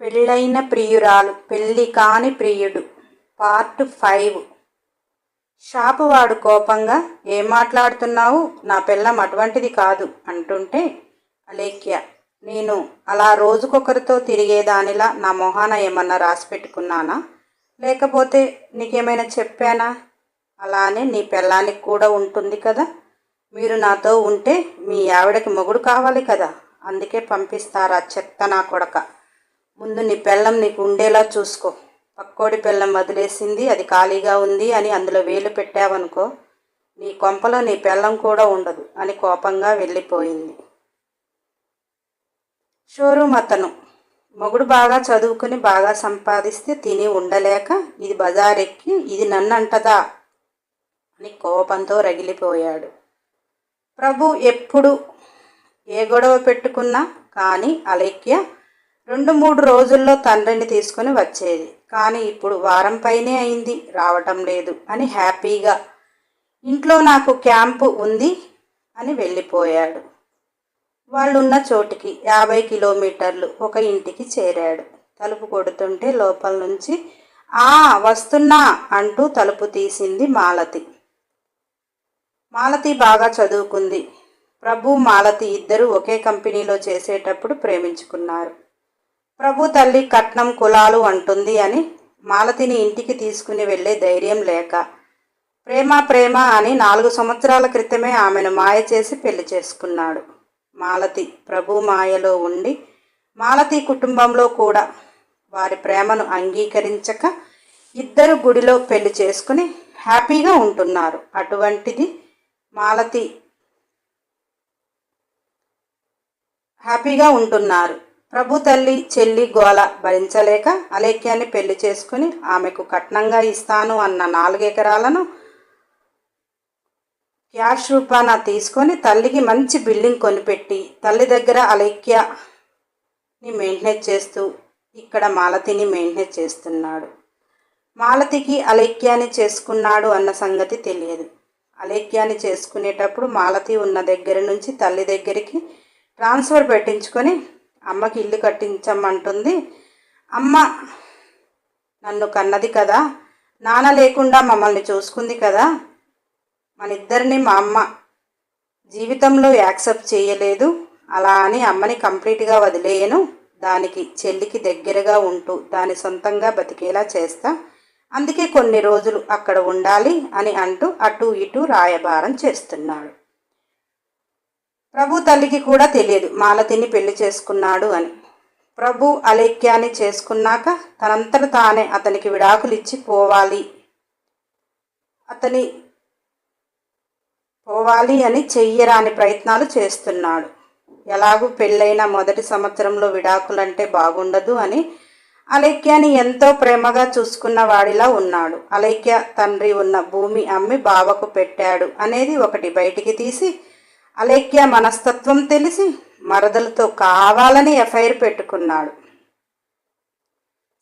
పెళ్ళైన ప్రియురాలు పెళ్ళి కాని ప్రియుడు పార్ట్ 5. షాపువాడు కోపంగా, ఏం మాట్లాడుతున్నావు, నా పెళ్ళం అటువంటిది కాదు అంటుంటే, అలేఖ్య, నేను అలా రోజుకొకరితో తిరిగేదానిలా నా మొహాన ఏమన్నా రాసి పెట్టుకున్నానా, లేకపోతే నీకేమైనా చెప్పానా? అలానే నీ పెళ్ళానికి కూడా ఉంటుంది కదా. మీరు నాతో ఉంటే మీ ఆవిడకి మొగుడు కావాలి కదా, అందుకే పంపిస్తారా చెత్త నా కొడక. ముందు నీ పెళ్ళం నీకు ఉండేలా చూసుకో. పక్కోడి పెళ్ళం వదిలేసింది, అది ఖాళీగా ఉంది అని అందులో వేలు పెట్టావనుకో, నీ కొంపలో నీ పెళ్ళం కూడా ఉండదు అని కోపంగా వెళ్ళిపోయింది. షోరూమ్ అతను మొగుడు బాగా చదువుకుని బాగా సంపాదిస్తే తిని ఉండలేక, ఇది బజారెక్కి ఇది నన్నంటదా అని కోపంతో రగిలిపోయాడు. ప్రభు ఎప్పుడు ఏ గొడవ పెట్టుకున్నా కానీ అలేఖ్య 2-3 రోజుల్లో తండ్రిని తీసుకుని వచ్చేది. కానీ ఇప్పుడు వారం పైనే అయింది, రావటం లేదు అని హ్యాపీగా ఇంట్లో నాకు క్యాంపు ఉంది అని వెళ్ళిపోయాడు. వాళ్ళున్న చోటికి 50 కిలోమీటర్లు ఒక ఇంటికి చేరాడు. తలుపు కొడుతుంటే లోపల నుంచి వస్తున్నా అంటూ తలుపు తీసింది మాలతి. మాలతి బాగా చదువుకుంది. ప్రభు మాలతి ఇద్దరూ ఒకే కంపెనీలో చేసేటప్పుడు ప్రేమించుకున్నారు. ప్రభు తల్లి కట్నం కులాలు అంటుంది అని మాలతిని ఇంటికి తీసుకుని వెళ్ళే ధైర్యం లేక, ప్రేమ అని 4 సంవత్సరాల క్రితమే ఆమెను మాయ చేసి పెళ్లి చేసుకున్నాడు. మాలతి ప్రభు మాయలో ఉండి మాలతి కుటుంబంలో కూడా వారి ప్రేమను అంగీకరించక ఇద్దరు గుడిలో పెళ్లి చేసుకుని హ్యాపీగా ఉంటున్నారు. అటువంటిది మాలతి హ్యాపీగా ఉంటున్నారు. ప్రభు తల్లి చెల్లి గోల భరించలేక అలేఖ్యాన్ని పెళ్లి చేసుకుని ఆమెకు కట్నంగా ఇస్తాను అన్న 4 ఎకరాలను క్యాష్ రూపాన తీసుకొని తల్లికి మంచి బిల్డింగ్ కొనిపెట్టి తల్లి దగ్గర అలేఖ్యని మెయింటైన్ చేస్తూ ఇక్కడ మాలతిని మెయింటైన్ చేస్తున్నాడు. మాలతికి అలేఖ్యాన్ని చేసుకున్నాడు అన్న సంగతి తెలియదు. అలేఖ్యాన్ని చేసుకునేటప్పుడు మాలతి ఉన్న దగ్గర నుంచి తల్లి దగ్గరికి ట్రాన్స్ఫర్ పెట్టించుకొని అమ్మకి ఇల్లు కట్టించమంటుంది. అమ్మ నన్ను కన్నది కదా, నాన్న లేకుండా మమ్మల్ని చూసుకుంది కదా, మనిద్దరిని మా అమ్మ జీవితంలో యాక్సెప్ట్ చేయలేదు. అలా అని అమ్మని కంప్లీట్గా వదిలేయను, దానికి చెల్లికి దగ్గరగా ఉంటూ దాని సొంతంగా బతికేలా చేస్తా, అందుకే కొన్ని రోజులు అక్కడ ఉండాలి అని అంటూ అటు ఇటు రాయబారం చేస్తున్నాడు. ప్రభు తల్లికి కూడా తెలియదు మాలతిని పెళ్లి చేసుకున్నాడు అని. ప్రభు అలేఖ్యాన్ని చేసుకున్నాక తనంతట తానే అతనికి విడాకులు ఇచ్చి పోవాలి అని చెయ్యరాని ప్రయత్నాలు చేస్తున్నాడు. ఎలాగూ పెళ్ళైన మొదటి సంవత్సరంలో విడాకులంటే బాగుండదు అని అలేఖ్యాని ఎంతో ప్రేమగా చూసుకున్న వాడిలా ఉన్నాడు. అలేఖ్య తండ్రి ఉన్న భూమి అమ్మి బావకు పెట్టాడు అనేది ఒకటి బయటికి తీసి, అలేఖ్య మనస్తత్వం తెలిసి మరదలతో కావాలని ఎఫ్ఐఆర్ పెట్టుకున్నాడు.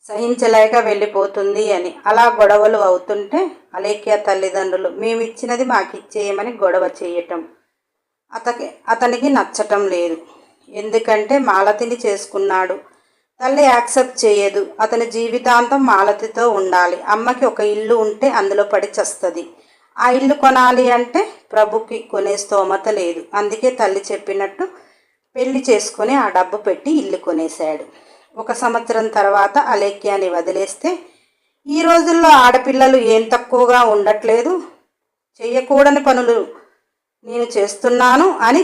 సహించలేక వెళ్ళిపోతుంది అని. అలా గొడవలు అవుతుంటే అలేఖ్య తల్లిదండ్రులు మేమిచ్చినది మాకిచ్చేయమని గొడవ చేయటం అతనికి నచ్చటం లేదు. ఎందుకంటే మాలతిని చేసుకున్నాడు, తల్లి యాక్సెప్ట్ చేయదు, అతని జీవితాంతం మాలతితో ఉండాలి. అమ్మకి ఒక ఇల్లు ఉంటే అందులో పడి చస్తుంది, ఆ ఇల్లు కొనాలి అంటే ప్రభుకి కొనే స్తోమత లేదు. అందుకే తల్లి చెప్పినట్టు పెళ్లి చేసుకొని ఆ డబ్బు పెట్టి ఇల్లు కొనేశాడు. 1 సంవత్సరం తర్వాత అలేఖ్యాన్ని వదిలేస్తే, ఈ రోజుల్లో ఆడపిల్లలు ఏం తక్కువగా ఉండట్లేదు, చెయ్యకూడని పనులు నేను చేస్తున్నాను అని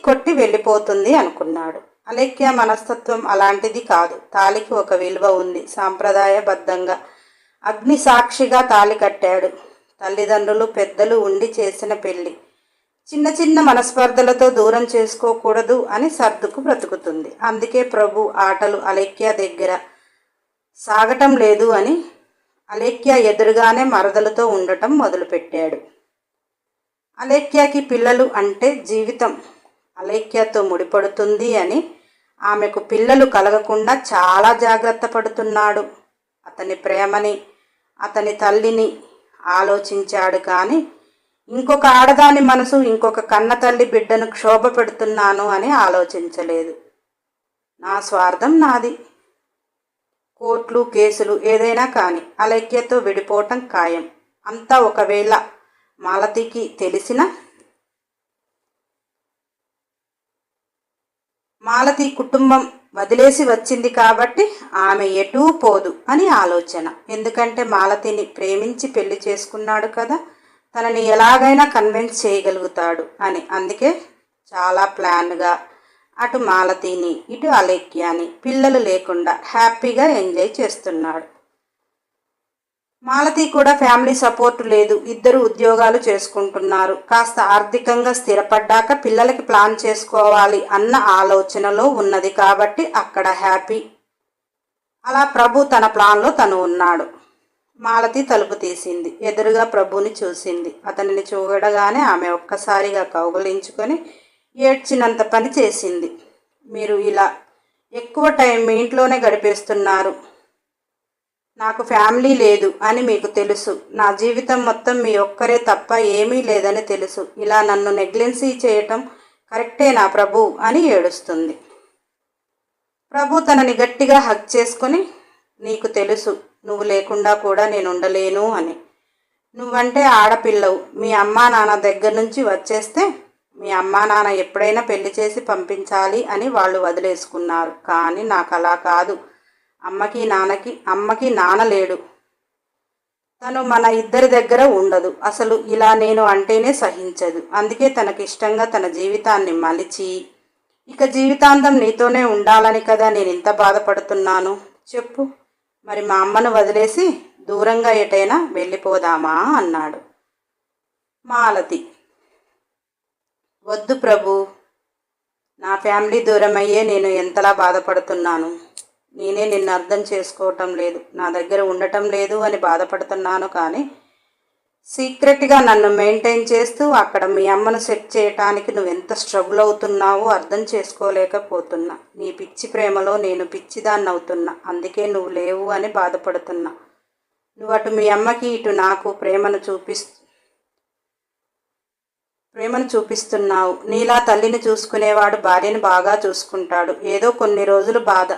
కొట్టి వెళ్ళిపోతుంది అనుకున్నాడు. అలేఖ్య మనస్తత్వం అలాంటిది కాదు. తాళికి ఒక విలువ ఉంది. సాంప్రదాయబద్ధంగా అగ్ని సాక్షిగా తాళి కట్టాడు. తల్లిదండ్రులు పెద్దలు ఉండి చేసిన పెళ్ళి. చిన్న మనస్పర్ధలతో దూరం చేసుకోకూడదు అని సర్దుకు బ్రతుకుతుంది. అందుకే ప్రభు ఆటలు అలేఖ్య దగ్గర సాగటం లేదు అని అలేఖ్య ఎదురుగానే మరదలతో ఉండటం మొదలుపెట్టాడు. అలేఖ్యకి పిల్లలు అంటే జీవితం అలేఖ్యతో ముడిపడుతుంది అని ఆమెకు పిల్లలు కలగకుండా చాలా జాగ్రత్త పడుతున్నాడు. అతని ప్రేమని, అతని తల్లిని ఆలోచించాడు కానీ ఇంకొక ఆడదాని మనసు, ఇంకొక కన్న తల్లి బిడ్డను క్షోభ పెడుతున్నాను అని ఆలోచించలేదు. నా స్వార్థం నాది, కోర్టులు కేసులు ఏదైనా కానీ అలేఖ్యతో విడిపోవటం ఖాయం. అంతా ఒకవేళ మాలతికి తెలిసిన మాలతి కుటుంబం వదిలేసి వచ్చింది కాబట్టి ఆమె ఎటూ పోదు అని ఆలోచన. ఎందుకంటే మాలతిని ప్రేమించి పెళ్లి చేసుకున్నాడు కదా, తనని ఎలాగైనా కన్విన్స్ చేయగలుగుతాడు అని. అందుకే చాలా ప్లాన్గా అటు మాలతిని ఇటు అలేఖ్యాని పిల్లలు లేకుండా హ్యాపీగా ఎంజాయ్ చేస్తున్నాడు. మాలతి కూడా ఫ్యామిలీ సపోర్ట్ లేదు, ఇద్దరు ఉద్యోగాలు చేసుకుంటున్నారు. కాస్త ఆర్థికంగా స్థిరపడ్డాక పిల్లలకి ప్లాన్ చేసుకోవాలి అన్న ఆలోచనలో ఉన్నది కాబట్టి అక్కడ హ్యాపీ. అలా ప్రభు తన ప్లాన్లో తను ఉన్నాడు. మాలతి తలుపు తీసింది. ఎదురుగా ప్రభుని చూసింది. అతనిని చూడగానే ఆమె ఒక్కసారిగా కౌగిలించుకొని ఏడ్చినంత పని చేసింది. మీరు ఇలా ఎక్కువ టైం మీ ఇంట్లోనే గడిపేస్తున్నారు, నాకు ఫ్యామిలీ లేదు అని మీకు తెలుసు, నా జీవితం మొత్తం మీ ఒక్కరే తప్ప ఏమీ లేదని తెలుసు, ఇలా నన్ను నెగ్లెన్సీ చేయటం కరెక్టేనా ప్రభు అని ఏడుస్తుంది. ప్రభు తనని గట్టిగా హగ్ చేసుకుని, నీకు తెలుసు నువ్వు లేకుండా కూడా నేను ఉండలేను అని. నువ్వంటే ఆడపిల్లవు, మీ అమ్మా నాన్న దగ్గర నుంచి వచ్చేస్తే మీ అమ్మా నాన్న ఎప్పుడైనా పెళ్లి చేసి పంపించాలి అని వాళ్ళు వదిలేసుకున్నారు. కానీ నాకు అలా కాదు. అమ్మకి నాన్న లేడు, తను మన ఇద్దరి దగ్గర ఉండదు. అసలు ఇలా నేను అంటేనే సహించదు. అందుకే తనకి ఇష్టంగా తన జీవితాన్ని మలిచి ఇక జీవితాంతం నీతోనే ఉండాలని కదా నేను ఇంత బాధపడుతున్నాను. చెప్పు, మరి మా అమ్మను వదిలేసి దూరంగా ఎటైనా వెళ్ళిపోదామా అన్నాడు. మాలతి, వద్దు ప్రభు, నా ఫ్యామిలీ దూరం అయ్యే నేను ఎంతలా బాధపడుతున్నాను. నేనే నిన్ను అర్థం చేసుకోవటం లేదు, నా దగ్గర ఉండటం లేదు అని బాధపడుతున్నాను. కానీ సీక్రెట్గా నన్ను మెయింటైన్ చేస్తూ అక్కడ మీ అమ్మను సెట్ చేయటానికి నువ్వు ఎంత స్ట్రగుల్ అవుతున్నావో అర్థం చేసుకోలేకపోతున్నా. నీ పిచ్చి ప్రేమలో నేను పిచ్చిదాన్ని అవుతున్నా. అందుకే నువ్వు లేవు అని బాధపడుతున్నా. నువ్వు అటు మీ అమ్మకి ఇటు నాకు ప్రేమను చూపిస్తున్నావు. నీలా తల్లిని చూసుకునేవాడు భార్యను బాగా చూసుకుంటాడు. ఏదో కొన్ని రోజులు బాధ,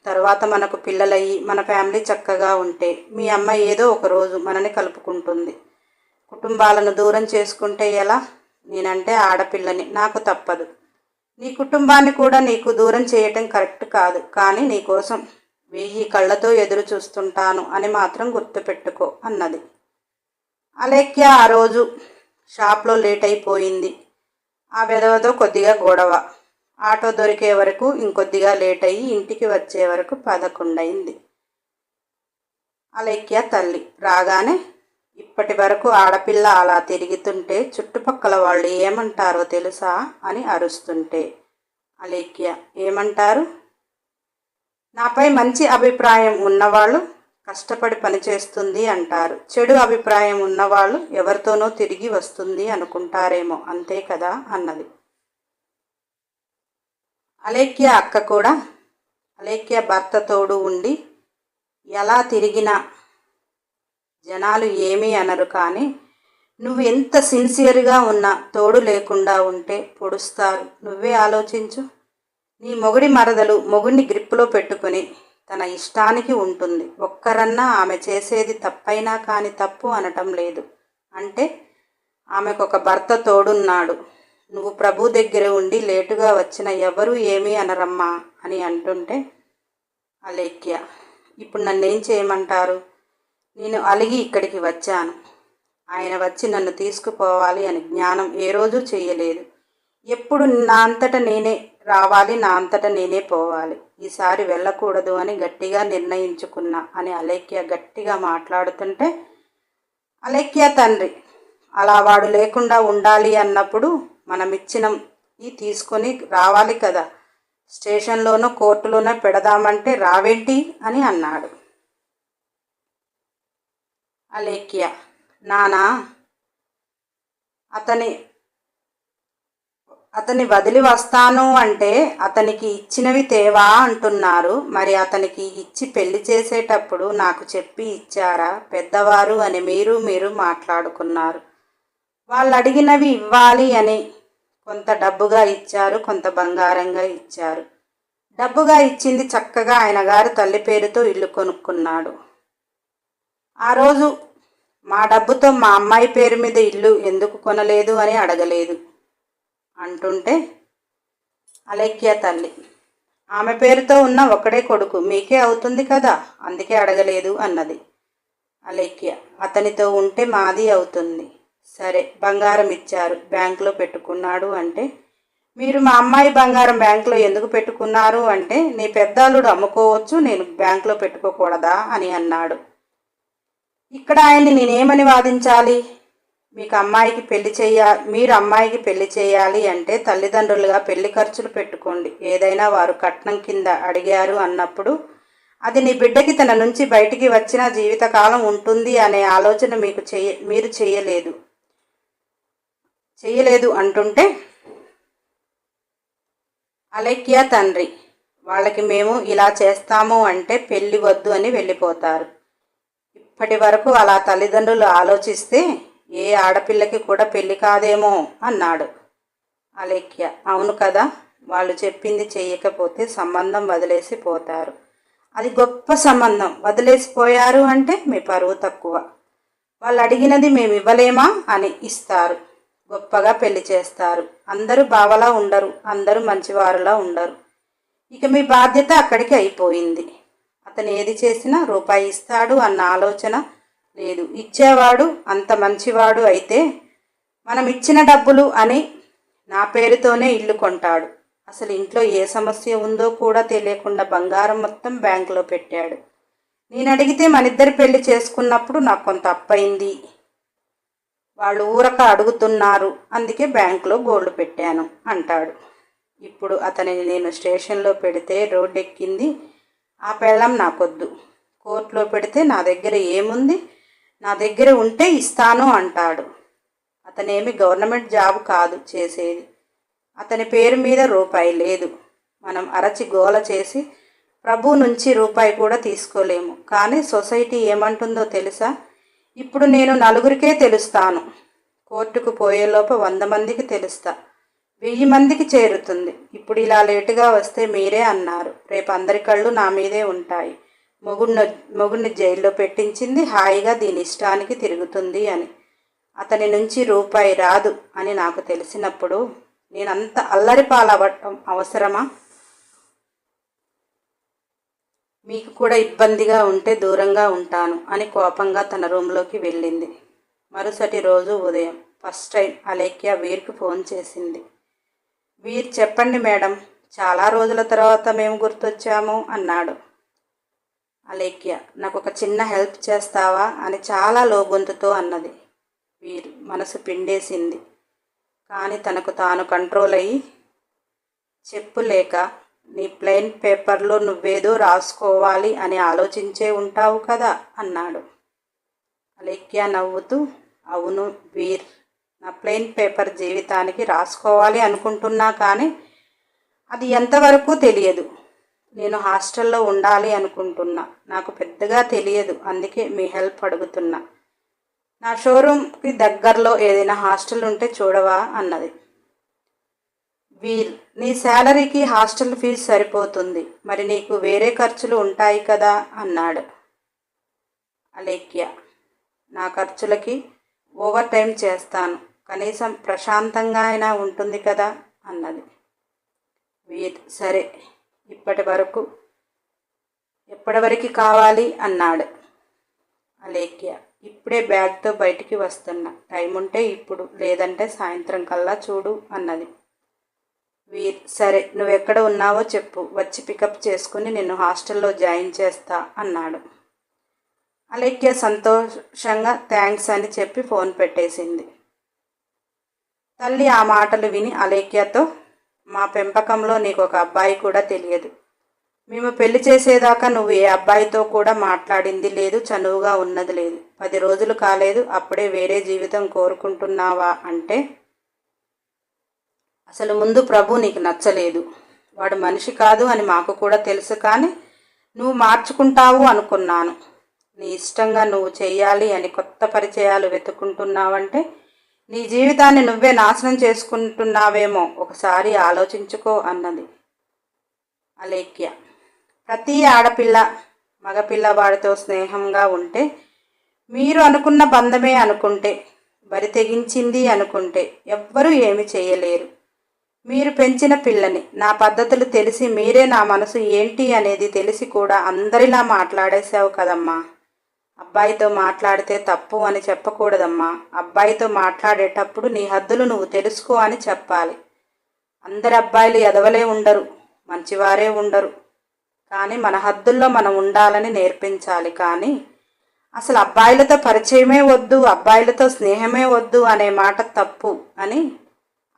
తర్వాత మనకు పిల్లలయ్యి మన ఫ్యామిలీ చక్కగా ఉంటే మీ అమ్మ ఏదో ఒక రోజు మనని కలుపుకుంటుంది. కుటుంబాలను దూరం చేసుకుంటే ఎలా? నేనంటే ఆడపిల్లని, నాకు తప్పదు. నీ కుటుంబాన్ని కూడా నీకు దూరం చేయటం కరెక్ట్ కాదు. కానీ నీకోసం 1000 కళ్ళతో ఎదురు చూస్తుంటాను అని మాత్రం గుర్తుపెట్టుకో అన్నది. అలేఖ్య ఆ రోజు షాప్లో లేట్ అయిపోయింది. ఆ వెధవతో కొద్దిగా గొడవ. ఆటో దొరికే వరకు ఇంకొద్దిగా లేట్ అయ్యి ఇంటికి వచ్చే వరకు 11 అయింది. అలేఖ్య తల్లి రాగానే, ఇప్పటి వరకు ఆడపిల్ల అలా తిరుగుతుంటే చుట్టుపక్కల వాళ్ళు ఏమంటారో తెలుసా అని అరుస్తుంటే, అలేఖ్య, ఏమంటారు? నాపై మంచి అభిప్రాయం ఉన్నవాళ్ళు కష్టపడి పనిచేస్తుంది అంటారు, చెడు అభిప్రాయం ఉన్నవాళ్ళు ఎవరితోనో తిరిగి వస్తుంది అనుకుంటారేమో, అంతే కదా అన్నది. అలేఖ్య అక్క కూడా అలేఖ్య భర్త తోడు ఉండి ఎలా తిరిగినా జనాలు ఏమీ అనరు. కానీ నువ్వు ఎంత సిన్సియర్గా ఉన్నా తోడు లేకుండా ఉంటే పొడుస్తారు. నువ్వే ఆలోచించు. నీ మొగుడి మరదలు మొగుడిని గ్రిప్పులో పెట్టుకుని తన ఇష్టానికి ఉంటుంది. ఒక్కరన్నా ఆమె చేసేది తప్పైనా కానీ తప్పు అనటం లేదు. అంటే ఆమెకు ఒక భర్త తోడున్నాడు. నువ్వు ప్రభు దగ్గర ఉండి లేటుగా వచ్చిన ఎవరూ ఏమీ అనరమ్మా అని అంటుంటే, అలేఖ్య, ఇప్పుడు నన్నేం చేయమంటారు? నేను అలిగి ఇక్కడికి వచ్చాను. ఆయన వచ్చి నన్ను తీసుకుపోవాలి అని జ్ఞానం ఏ రోజు చేయలేదు. ఎప్పుడు నా అంతటా నేనే రావాలి, నా అంతటా నేనే పోవాలి. ఈసారి వెళ్ళకూడదు అని గట్టిగా నిర్ణయించుకున్నా అని అలేఖ్య గట్టిగా మాట్లాడుతుంటే, అలేఖ్య తండ్రి అలా వాడు లేకుండా ఉండాలి అన్నప్పుడు మనమిచ్చినవి తీసుకొని రావాలి కదా, స్టేషన్లోనో కోర్టులోనో పెడదామంటే రావేంటి అని అన్నాడు. అలేఖ్య, నానా అతని వదిలి వస్తాను అంటే అతనికి ఇచ్చినవి తేవా అంటున్నారు. మరి అతనికి ఇచ్చి పెళ్లి చేసేటప్పుడు నాకు చెప్పి ఇచ్చారా? పెద్దవారు అని మీరు మాట్లాడుకున్నారు. వాళ్ళు అడిగినవి ఇవ్వాలి అని కొంత డబ్బుగా ఇచ్చారు, కొంత బంగారంగా ఇచ్చారు. డబ్బుగా ఇచ్చింది చక్కగా ఆయన గారి తల్లి పేరుతో ఇల్లు కొనుక్కున్నాడు. ఆ రోజు మా డబ్బుతో మా అమ్మాయి పేరు మీద ఇల్లు ఎందుకు కొనలేదు అని అడగలేదు అంటుంటే అలేఖ్య తల్లి, ఆమె పేరుతో ఉన్న ఒకడే కొడుకు మీకే అవుతుంది కదా, అందుకే అడగలేదు అన్నది. అలేఖ్య, అతనితో ఉంటే మాది అవుతుంది. సరే, బంగారం ఇచ్చారు, బ్యాంకులో పెట్టుకున్నాడు అంటే, మీరు మా అమ్మాయి బంగారం బ్యాంకులో ఎందుకు పెట్టుకున్నారు అంటే, నీ పెద్దాలుడు అమ్ముకోవచ్చు, నేను బ్యాంకులో పెట్టుకోకూడదా అని అన్నాడు. ఇక్కడ ఆయన్ని నేనేమని వాదించాలి? మీరు అమ్మాయికి పెళ్లి చేయాలి అంటే తల్లిదండ్రులుగా పెళ్లి ఖర్చులు పెట్టుకోండి. ఏదైనా వారు కట్నం కింద అడిగారు అన్నప్పుడు అది నీ బిడ్డకి తన నుంచి బయటికి వచ్చిన జీవితకాలం ఉంటుంది అనే ఆలోచన మీరు చేయలేదు అంటుంటే అలేఖ్య తండ్రి, వాళ్ళకి మేము ఇలా చేస్తాము అంటే పెళ్ళి వద్దు అని వెళ్ళిపోతారు. ఇప్పటి వరకు అలా తల్లిదండ్రులు ఆలోచిస్తే ఏ ఆడపిల్లకి కూడా పెళ్ళి కాదేమో అన్నాడు. అలేఖ్య, అవును కదా, వాళ్ళు చెప్పింది చెయ్యకపోతే సంబంధం వదిలేసి పోతారు. అది గొప్ప సంబంధం, వదిలేసిపోయారు అంటే మీ పరువు తక్కువ. వాళ్ళు అడిగినది మేము ఇవ్వలేమా అని ఇస్తారు. గొప్పగా పెళ్లి చేస్తారు. అందరూ బావలా ఉండరు, అందరూ మంచివారులా ఉండరు. ఇక మీ బాధ్యత అక్కడికి అయిపోయింది. అతను ఏది చేసినా రూపాయి ఇస్తాడు అన్న ఆలోచన లేదు. ఇచ్చేవాడు అంత మంచివాడు అయితే మనం ఇచ్చిన డబ్బులు అని నా పేరుతోనే ఇల్లు కొంటాడు. అసలు ఇంట్లో ఏ సమస్య ఉందో కూడా తెలియకుండా బంగారం మొత్తం బ్యాంకులో పెట్టాడు. నేను అడిగితే మనిద్దరి పెళ్లి చేసుకున్నప్పుడు నాకు కొంత అప్పయింది, వాళ్ళు ఊరక అడుగుతున్నారు, అందుకే బ్యాంకులో గోల్డ్ పెట్టాను అంటాడు. ఇప్పుడు అతనిని నేను స్టేషన్లో పెడితే రోడ్డెక్కింది ఆ పెళ్ళం నాకొద్దు, కోర్టులో పెడితే నా దగ్గర ఏముంది, నా దగ్గర ఉంటే ఇస్తాను అంటాడు. అతనేమి గవర్నమెంట్ జాబ్ కాదు చేసేది, అతని పేరు మీద రూపాయి లేదు. మనం అరచి గోల చేసి ప్రభు నుంచి రూపాయి కూడా తీసుకోలేము. కానీ సొసైటీ ఏమంటుందో తెలుసా? ఇప్పుడు నేను నలుగురికే తెలుస్తాను, కోర్టుకు పోయేలోపు 100 మందికి తెలుస్తా, 1000 మందికి చేరుతుంది. ఇప్పుడు ఇలా లేటుగా వస్తే మీరే అన్నారు, రేపు అందరి కళ్ళు నా మీదే ఉంటాయి. మొగుడిని జైల్లో పెట్టించింది హాయిగా దీని ఇష్టానికి తిరుగుతుంది అని. అతని నుంచి రూపాయి రాదు అని నాకు తెలిసినప్పుడు నేనంత అల్లరి పాలవ్వటం అవసరమా? మీకు కూడా ఇబ్బందిగా ఉంటే దూరంగా ఉంటాను అని కోపంగా తన రూమ్లోకి వెళ్ళింది. మరుసటి రోజు ఉదయం ఫస్ట్ టైం అలేఖ్య వీర్కి ఫోన్ చేసింది. వీర్, చెప్పండి మేడం, చాలా రోజుల తర్వాత మేము గుర్తొచ్చాము అన్నాడు. అలేఖ్య, నాకు ఒక చిన్న హెల్ప్ చేస్తావా అని చాలా లోగొంతుతో అన్నది. వీర్ మనసు పిండేసింది. కానీ తనకు తాను కంట్రోల్ అయ్యి, చెప్పులేక నీ ప్లెయిన్ పేపర్లో నువ్వేదో రాసుకోవాలి అని ఆలోచించే ఉంటావు కదా అన్నాడు. అలేఖ్య నవ్వుతూ, అవును వీర్, నా ప్లెయిన్ పేపర్ జీవితానికి రాసుకోవాలి అనుకుంటున్నా, కానీ అది ఎంతవరకు తెలియదు. నేను హాస్టల్లో ఉండాలి అనుకుంటున్నా, నాకు పెద్దగా తెలియదు, అందుకే మీ హెల్ప్ అడుగుతున్నా. నా షోరూమ్కి దగ్గరలో ఏదైనా హాస్టల్ ఉంటే చూడవా అన్నది. వీర్, నీ శాలరీకి హాస్టల్ ఫీజు సరిపోతుంది, మరి నీకు వేరే ఖర్చులు ఉంటాయి కదా అన్నాడు. అలేఖ్య, నా ఖర్చులకి ఓవర్ టైం చేస్తాను, కనీసం ప్రశాంతంగా అయినా ఉంటుంది కదా అన్నది. వీర్, సరే, ఎప్పటి వరకు కావాలి అన్నాడు. అలేఖ్య, ఇప్పుడే బ్యాగ్తో బయటికి వస్తున్నా, టైం ఉంటే ఇప్పుడు, లేదంటే సాయంత్రం కల్లా చూడు అన్నది. వీర్, సరే, నువ్వెక్కడ ఉన్నావో చెప్పు, వచ్చి పికప్ చేసుకుని నిన్ను హాస్టల్లో జాయిన్ చేస్తా అన్నాడు. అలేఖ్య సంతోషంగా థ్యాంక్స్ అని చెప్పి ఫోన్ పెట్టేసింది. తల్లి ఆ మాటలు విని అలేఖ్యతో, మా పెంపకంలో నీకు ఒక అబ్బాయి కూడా తెలియదు, మేము పెళ్లి చేసేదాకా నువ్వు ఏ అబ్బాయితో కూడా మాట్లాడింది లేదు, చనువుగా ఉన్నది లేదు, 10 రోజులు కాలేదు అప్పుడే వేరే జీవితం కోరుకుంటున్నావా అంటే, అసలు ముందు ప్రభు నీకు నచ్చలేదు, వాడు మనిషి కాదు అని మాకు కూడా తెలుసు, కానీ నువ్వు మార్చుకుంటావు అనుకున్నాను. నీ ఇష్టంగా నువ్వు చెయ్యాలి అని కొత్త పరిచయాలు వెతుక్కుంటున్నావంటే నీ జీవితాన్ని నువ్వే నాశనం చేసుకుంటున్నావేమో, ఒకసారి ఆలోచించుకో అన్నది. అలేఖ్య. ప్రతి ఆడపిల్ల మగపిల్లవాడితో స్నేహంగా ఉంటే, మీరు అనుకున్న బంధమే అనుకుంటే, బరి తెగించింది అనుకుంటే ఎవ్వరూ ఏమి చేయలేరు. మీరు పెంచిన పిల్లని, నా పద్ధతులు తెలిసి మీరే నా మనసు ఏంటి అనేది తెలిసి కూడా అందరిలా మాట్లాడేశావు కదమ్మా. అబ్బాయితో మాట్లాడితే తప్పు అని చెప్పకూడదమ్మా. అబ్బాయితో మాట్లాడేటప్పుడు నీ హద్దులు నువ్వు తెలుసుకో అని చెప్పాలి. అందరి అబ్బాయిలు ఎదవలే ఉండరు, మంచివారే ఉండరు. కానీ మన హద్దుల్లో మనం ఉండాలని నేర్పించాలి. కానీ అసలు అబ్బాయిలతో పరిచయమే వద్దు, అబ్బాయిలతో స్నేహమే వద్దు అనే మాట తప్పు అని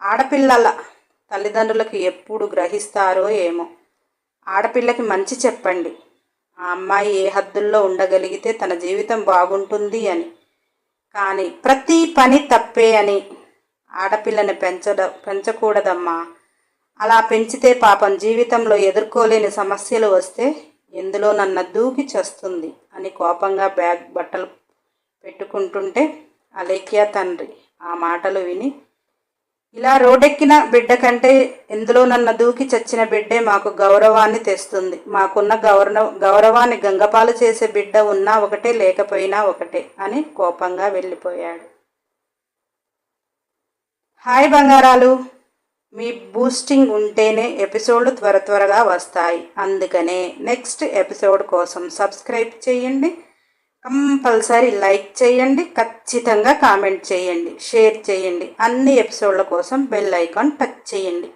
ఆడపిల్లల తల్లిదండ్రులకు ఎప్పుడు గ్రహిస్తారో ఏమో. ఆడపిల్లకి మంచి చెప్పండి. ఆ అమ్మాయి ఏ హద్దుల్లో ఉండగలిగితే తన జీవితం బాగుంటుంది అని. కానీ ప్రతి పని తప్పే అని ఆడపిల్లని పెంచకూడదమ్మా. అలా పెంచితే పాపం జీవితంలో ఎదుర్కోలేని సమస్యలు వస్తే ఎందులో నన్న దూకి చేస్తుంది అని కోపంగా బట్టలు పెట్టుకుంటుంటే అలేఖ్య తండ్రి ఆ మాటలు విని, ఇలా రోడ్డెక్కిన బిడ్డ కంటే ఎందులో నన్న దూకి చచ్చిన బిడ్డే మాకు గౌరవాన్ని తెస్తుంది. మాకున్న గౌరవాన్ని గంగపాలు చేసే బిడ్డ ఉన్నా ఒకటే, లేకపోయినా ఒకటే అని కోపంగా వెళ్ళిపోయాడు. హాయ్ బంగారాలు, మీ బూస్టింగ్ ఉంటేనే ఎపిసోడ్లు త్వరగా వస్తాయి. అందుకనే నెక్స్ట్ ఎపిసోడ్ కోసం సబ్స్క్రైబ్ చేయండి, కంపల్సరీ లైక్ చేయండి, ఖచ్చితంగా కామెంట్ చేయండి, షేర్ చేయండి. అన్ని ఎపిసోడ్ల కోసం బెల్ ఐకాన్ టచ్ చేయండి.